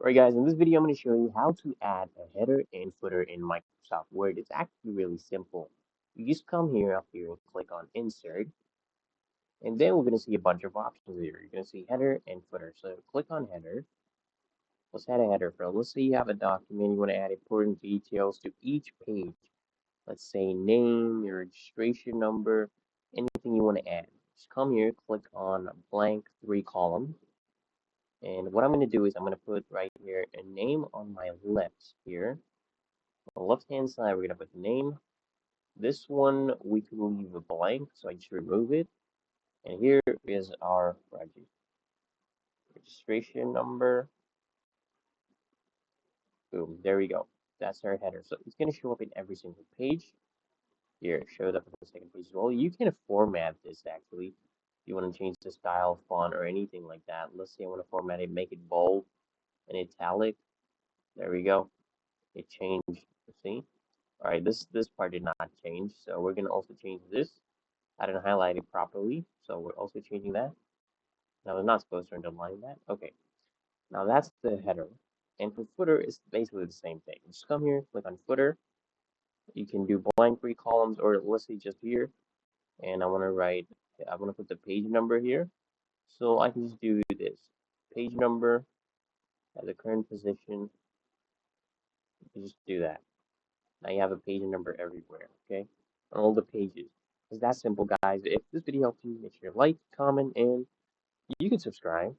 Alright guys, in this video I'm going to show you how to add a header and footer in Microsoft Word. It's actually really simple. You just come here up here and click on Insert, and then we're going to see a bunch of options here. You're going to see header and footer. So click on header. Let's add a header for. Let's say you have a document, you want to add important details to each page. Let's say name, your registration number, anything you want to add. Just come here, click on blank 3 column. And what I'm going to do is I'm going to put right here a name on my left here. On the left hand side, we're going to put the name. This one we can leave a blank, so I just remove it. And here is our registration number. Boom, there we go. That's our header. So it's going to show up in every single page. Here, it showed up in the second page as well. You can format this actually. If you want to change the style, font, or anything like that. Let's say I want to format it, make it bold and italic. There we go. It changed. See? All right, this part did not change, so we're gonna also change this. I didn't highlight it properly, so we're also changing that. Now we're not supposed to underline that. Okay, now that's the header. And for footer, it's basically the same thing. Just come here, click on footer. You can do blank 3 columns, or let's say just here. And I want to put the page number here. So I can just do this. Page number at the current position. You can just do that. Now you have a page number everywhere, okay? On all the pages. It's that simple, guys. If this video helped you, make sure to like, comment, and you can subscribe.